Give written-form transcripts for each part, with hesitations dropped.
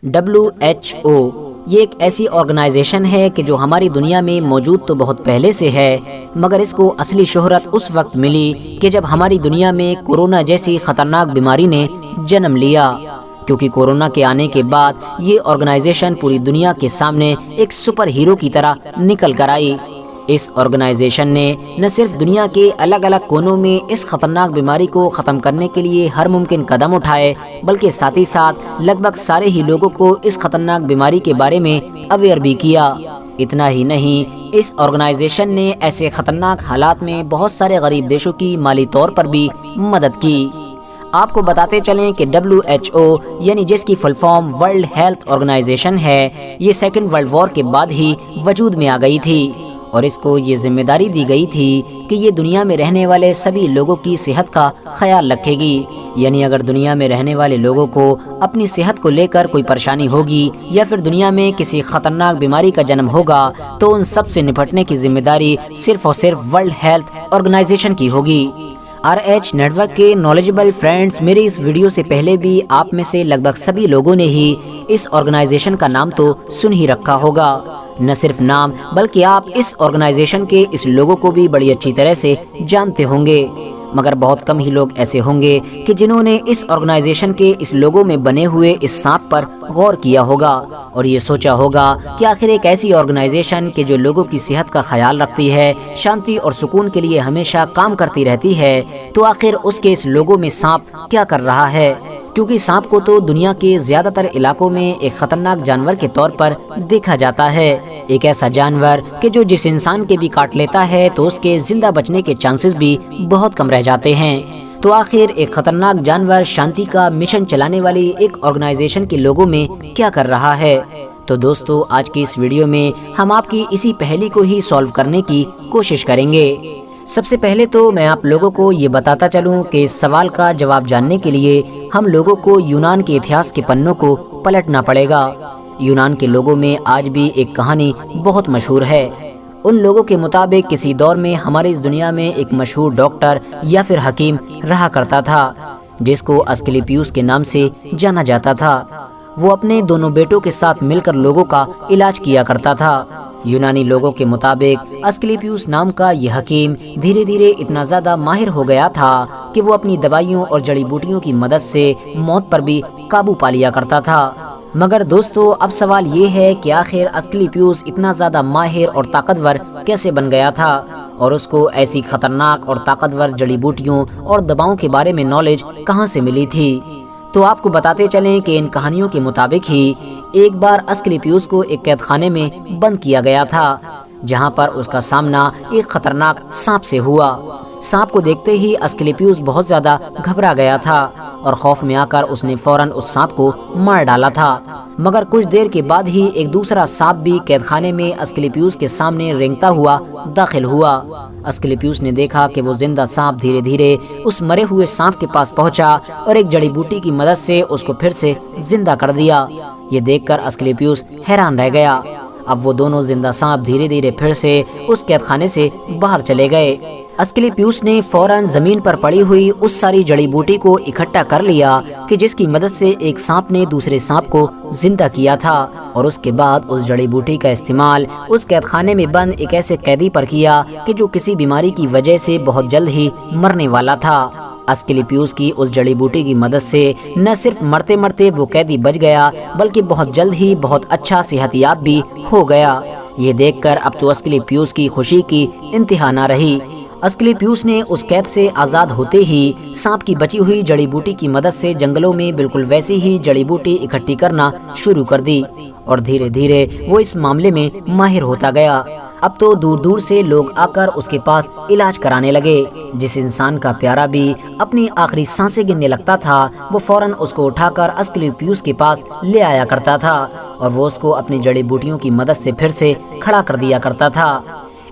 WHO یہ ایک ایسی آرگنائزیشن ہے کہ جو ہماری دنیا میں موجود تو بہت پہلے سے ہے، مگر اس کو اصلی شہرت اس وقت ملی کہ جب ہماری دنیا میں کورونا جیسی خطرناک بیماری نے جنم لیا، کیونکہ کورونا کے آنے کے بعد یہ آرگنائزیشن پوری دنیا کے سامنے ایک سپر ہیرو کی طرح نکل کر آئی۔ اس آرگنائزیشن نے نہ صرف دنیا کے الگ الگ کونوں میں اس خطرناک بیماری کو ختم کرنے کے لیے ہر ممکن قدم اٹھائے، بلکہ ساتھ ہی ساتھ لگ بھگ سارے ہی لوگوں کو اس خطرناک بیماری کے بارے میں اویئر بھی کیا۔ اتنا ہی نہیں، اس آرگنائزیشن نے ایسے خطرناک حالات میں بہت سارے غریب دیشوں کی مالی طور پر بھی مدد کی۔ آپ کو بتاتے چلیں کہ WHO یعنی جس کی full form world health organization ہے، یہ سیکنڈ ورلڈ وار کے بعد ہی وجود میں آ گئی تھی، اور اس کو یہ ذمہ داری دی گئی تھی کہ یہ دنیا میں رہنے والے سبھی لوگوں کی صحت کا خیال رکھے گی۔ یعنی اگر دنیا میں رہنے والے لوگوں کو اپنی صحت کو لے کر کوئی پریشانی ہوگی یا پھر دنیا میں کسی خطرناک بیماری کا جنم ہوگا تو ان سب سے نپٹنے کی ذمہ داری صرف اور صرف ورلڈ ہیلتھ آرگنائزیشن کی ہوگی۔ RH نیٹ ورک کے نالجبل فرینڈز، میرے اس ویڈیو سے پہلے بھی آپ میں سے لگ بھگ سبھی لوگوں نے ہی اس آرگنائزیشن کا نام تو سن ہی رکھا ہوگا۔ نہ صرف نام بلکہ آپ اس آرگنائزیشن کے اس لوگو کو بھی بڑی اچھی طرح سے جانتے ہوں گے، مگر بہت کم ہی لوگ ایسے ہوں گے کہ جنہوں نے اس آرگنائزیشن کے اس لوگو میں بنے ہوئے اس سانپ پر غور کیا ہوگا اور یہ سوچا ہوگا کہ آخر ایک ایسی آرگنائزیشن کہ جو لوگوں کی صحت کا خیال رکھتی ہے، شانتی اور سکون کے لیے ہمیشہ کام کرتی رہتی ہے، تو آخر اس کے اس لوگو میں سانپ کیا کر رہا ہے؟ کیونکہ سانپ کو تو دنیا کے زیادہ تر علاقوں میں ایک خطرناک جانور کے طور پر دیکھا جاتا ہے، ایک ایسا جانور کہ جو جس انسان کے بھی کاٹ لیتا ہے تو اس کے زندہ بچنے کے چانسز بھی بہت کم رہ جاتے ہیں۔ تو آخر ایک خطرناک جانور شانتی کا مشن چلانے والی ایک آرگنائزیشن کے لوگوں میں کیا کر رہا ہے؟ تو دوستو، آج کی اس ویڈیو میں ہم آپ کی اسی پہلی کو ہی سالو کرنے کی کوشش کریں گے۔ سب سے پہلے تو میں آپ لوگوں کو یہ بتاتا چلوں کہ اس سوال کا جواب جاننے کے لیے ہم لوگوں کو یونان کے اتہاس کے پنوں کو پلٹنا پڑے گا۔ یونان کے لوگوں میں آج بھی ایک کہانی بہت مشہور ہے۔ ان لوگوں کے مطابق کسی دور میں ہمارے اس دنیا میں ایک مشہور ڈاکٹر یا پھر حکیم رہا کرتا تھا، جس کو اسکلیپیوس کے نام سے جانا جاتا تھا۔ وہ اپنے دونوں بیٹوں کے ساتھ مل کر لوگوں کا علاج کیا کرتا تھا۔ یونانی لوگوں کے مطابق اسکلیپیوس نام کا یہ حکیم دھیرے دھیرے اتنا زیادہ ماہر ہو گیا تھا کہ وہ اپنی دوائیوں اور جڑی بوٹیوں کی مدد سے موت پر بھی قابو پا لیا کرتا تھا۔ مگر دوستو، اب سوال یہ ہے کہ آخر اسکلیپیوس اتنا زیادہ ماہر اور طاقتور کیسے بن گیا تھا، اور اس کو ایسی خطرناک اور طاقتور جڑی بوٹیوں اور دواؤں کے بارے میں نالج کہاں سے ملی تھی؟ تو آپ کو بتاتے چلیں کہ ان کہانیوں کے مطابق ہی ایک بار اسکلیپیوس کو ایک قید خانے میں بند کیا گیا تھا، جہاں پر اس کا سامنا ایک خطرناک سانپ سے ہوا۔ سانپ کو دیکھتے ہی اسکلیپیوس بہت زیادہ گھبرا گیا تھا اور خوف میں آ کر اس نے فوراً اس سانپ کو مار ڈالا تھا۔ مگر کچھ دیر کے بعد ہی ایک دوسرا سانپ بھی قید خانے میں اسکلیپیوس کے سامنے رینگتا ہوا داخل ہوا۔ اسکلیپیوس نے دیکھا کہ وہ زندہ سانپ دھیرے دھیرے اس مرے ہوئے سانپ کے پاس پہنچا اور ایک جڑی بوٹی کی مدد سے اس کو پھر سے زندہ کر دیا۔ یہ دیکھ کر اسکلیپیوس حیران رہ گیا۔ اب وہ دونوں زندہ سانپ دھیرے دھیرے پھر سے اس قید خانے سے باہر چلے گئے۔ اسکلیپیوس نے فوراً زمین پر پڑی ہوئی اس ساری جڑی بوٹی کو اکٹھا کر لیا کہ جس کی مدد سے ایک سانپ نے دوسرے سانپ کو زندہ کیا تھا، اور اس کے بعد اس جڑی بوٹی کا استعمال اس قید خانے میں بند ایک ایسے قیدی پر کیا کہ جو کسی بیماری کی وجہ سے بہت جلد ہی مرنے والا تھا۔ اسکلیپیوس کی اس جڑی بوٹی کی مدد سے نہ صرف مرتے مرتے وہ قیدی بچ گیا بلکہ بہت جلد ہی بہت اچھا صحت یاب بھی ہو گیا۔ یہ دیکھ کر اب تو اسکلیپیوس کی خوشی کی انتہا نہ رہی۔ اسکلیپیوس نے اس قید سے آزاد ہوتے ہی سانپ کی بچی ہوئی جڑی بوٹی کی مدد سے جنگلوں میں بالکل ویسی ہی جڑی بوٹی اکٹھی کرنا شروع کر دی، اور دھیرے دھیرے وہ اس معاملے میں ماہر ہوتا گیا۔ اب تو دور دور سے لوگ آ کر اس کے پاس علاج کرانے لگے۔ جس انسان کا پیارا بھی اپنی آخری سانسیں گننے لگتا تھا، وہ فوراً اس کو اٹھا کر اسکلیپیوس کے پاس لے آیا کرتا تھا، اور وہ اس کو اپنی جڑی بوٹیوں کی مدد سے پھر سے کھڑا کر دیا کرتا تھا۔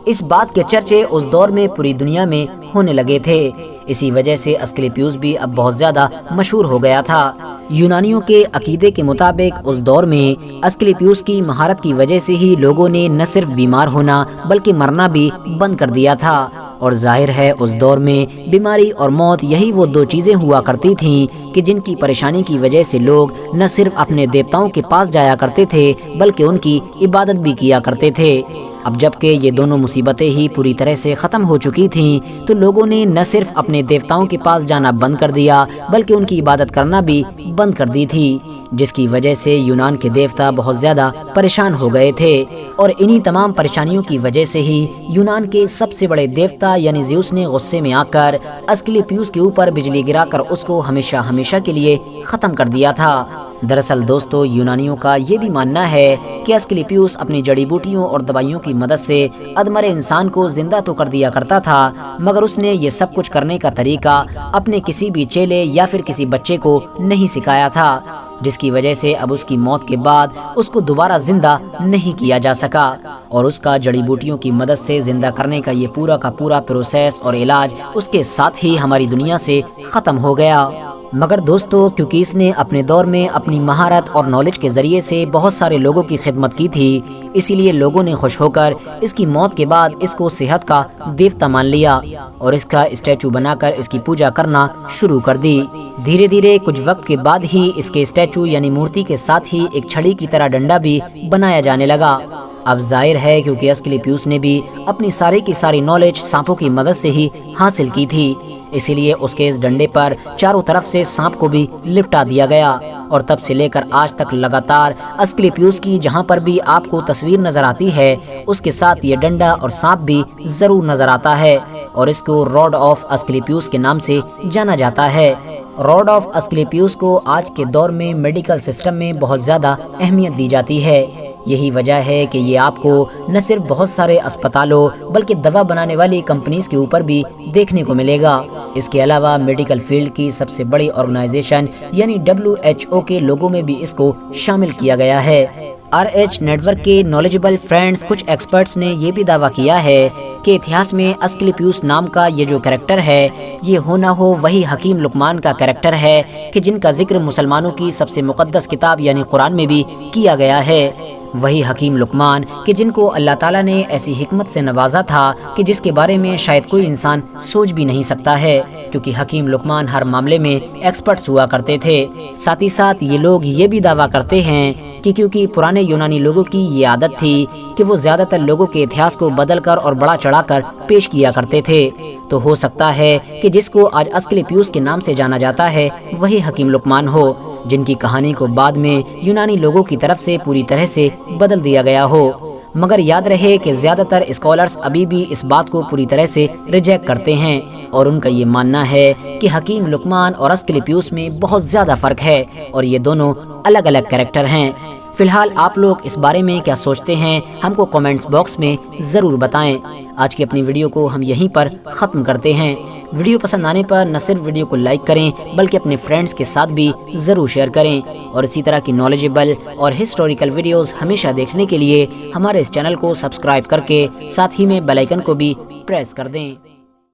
اس بات کے چرچے اس دور میں پوری دنیا میں ہونے لگے تھے۔ اسی وجہ سے اسکلیپیوس بھی اب بہت زیادہ مشہور ہو گیا تھا۔ یونانیوں کے عقیدے کے مطابق اس دور میں اسکلیپیوس کی مہارت کی وجہ سے ہی لوگوں نے نہ صرف بیمار ہونا بلکہ مرنا بھی بند کر دیا تھا۔ اور ظاہر ہے اس دور میں بیماری اور موت یہی وہ دو چیزیں ہوا کرتی تھیں کہ جن کی پریشانی کی وجہ سے لوگ نہ صرف اپنے دیوتاؤں کے پاس جایا کرتے تھے بلکہ ان کی عبادت بھی کیا کرتے تھے۔ اب جب کہ یہ دونوں مصیبتیں ہی پوری طرح سے ختم ہو چکی تھیں تو لوگوں نے نہ صرف اپنے دیوتاؤں کے پاس جانا بند کر دیا بلکہ ان کی عبادت کرنا بھی بند کر دی تھی، جس کی وجہ سے یونان کے دیوتا بہت زیادہ پریشان ہو گئے تھے۔ اور انہی تمام پریشانیوں کی وجہ سے ہی یونان کے سب سے بڑے دیوتا یعنی زیوس نے غصے میں آ کر اسکلیپیوس کے اوپر بجلی گرا کر اس کو ہمیشہ ہمیشہ کے لیے ختم کر دیا تھا۔ دراصل دوستو، یونانیوں کا یہ بھی ماننا ہے کہ اسکلیپیوس اپنی جڑی بوٹیوں اور دوائیوں کی مدد سے ادمر انسان کو زندہ تو کر دیا کرتا تھا، مگر اس نے یہ سب کچھ کرنے کا طریقہ اپنے کسی بھی چیلے یا پھر کسی بچے کو نہیں سکھایا تھا، جس کی وجہ سے اب اس کی موت کے بعد اس کو دوبارہ زندہ نہیں کیا جا سکا، اور اس کا جڑی بوٹیوں کی مدد سے زندہ کرنے کا یہ پورا کا پورا پروسیس اور علاج اس کے ساتھ ہی ہماری دنیا سے ختم ہو گیا۔ مگر دوستو، کیونکہ اس نے اپنے دور میں اپنی مہارت اور نالج کے ذریعے سے بہت سارے لوگوں کی خدمت کی تھی، اسی لیے لوگوں نے خوش ہو کر اس کی موت کے بعد اس کو صحت کا دیوتا مان لیا اور اس کا اسٹیچو بنا کر اس کی پوجا کرنا شروع کر دی۔ دھیرے دھیرے کچھ وقت کے بعد ہی اس کے اسٹیچو یعنی مورتی کے ساتھ ہی ایک چھڑی کی طرح ڈنڈا بھی بنایا جانے لگا۔ اب ظاہر ہے کیونکہ اسکلیپیوس نے بھی اپنی ساری کی ساری نالج سانپوں کی مدد سے ہی حاصل کی تھی، اسی لیے اس کے اس ڈنڈے پر چاروں طرف سے سانپ کو بھی لپٹا دیا گیا، اور تب سے لے کر آج تک لگاتار اسکلیپیوس کی جہاں پر بھی آپ کو تصویر نظر آتی ہے اس کے ساتھ یہ ڈنڈا اور سانپ بھی ضرور نظر آتا ہے، اور اس کو راڈ آف اسکلیپیوس کے نام سے جانا جاتا ہے۔ راڈ آف اسکلیپیوس کو آج کے دور میں میڈیکل سسٹم میں بہت زیادہ اہمیت دی جاتی ہے۔ یہی وجہ ہے کہ یہ آپ کو نہ صرف بہت سارے اسپتالوں بلکہ دوا بنانے والی کمپنیز کے اوپر بھی دیکھنے کو ملے گا۔ اس کے علاوہ میڈیکل فیلڈ کی سب سے بڑی آرگنائزیشن یعنی WHO کے لوگوں میں بھی اس کو شامل کیا گیا ہے۔ RH نیٹ ورک کے نالجبل فرینڈز کچھ ایکسپرٹس نے یہ بھی دعویٰ کیا ہے کہ اتہاس میں اسکلیپیوس نام کا یہ جو کریکٹر ہے یہ ہو نہ ہو وہی حکیم لقمان کا کریکٹر ہے کہ جن کا ذکر مسلمانوں کی سب سے مقدس کتاب یعنی قرآن میں بھی کیا گیا ہے۔ وہی حکیم لقمان کہ جن کو اللہ تعالیٰ نے ایسی حکمت سے نوازا تھا کہ جس کے بارے میں شاید کوئی انسان سوچ بھی نہیں سکتا ہے، کیونکہ حکیم لقمان ہر معاملے میں ایکسپرٹس ہوا کرتے تھے۔ ساتھ ہی ساتھ یہ لوگ یہ بھی دعویٰ کرتے ہیں کہ کیونکہ پرانے یونانی لوگوں کی یہ عادت تھی کہ وہ زیادہ تر لوگوں کے اتہاس کو بدل کر اور بڑا چڑھا کر پیش کیا کرتے تھے، تو ہو سکتا ہے کہ جس کو آج اسکلیپیوس کے نام سے جانا جاتا ہے وہی حکیم لقمان ہو، جن کی کہانی کو بعد میں یونانی لوگوں کی طرف سے پوری طرح سے بدل دیا گیا ہو۔ مگر یاد رہے کہ زیادہ تر اسکالرز ابھی بھی اس بات کو پوری طرح سے ریجیکٹ کرتے ہیں، اور ان کا یہ ماننا ہے کہ حکیم لقمان اور اسکلیپیوس میں بہت زیادہ فرق ہے اور یہ دونوں الگ الگ کریکٹر ہیں۔ فی الحال آپ لوگ اس بارے میں کیا سوچتے ہیں ہم کو کامنٹس باکس میں ضرور بتائیں۔ آج کی اپنی ویڈیو کو ہم یہیں پر ختم کرتے ہیں۔ ویڈیو پسند آنے پر نہ صرف ویڈیو کو لائک کریں بلکہ اپنے فرینڈز کے ساتھ بھی ضرور شیئر کریں، اور اسی طرح کی نالجبل اور ہسٹوریکل ویڈیوز ہمیشہ دیکھنے کے لیے ہمارے اس چینل کو سبسکرائب کر کے ساتھ ہی میں بیل آئیکن کو بھی پریس کر دیں۔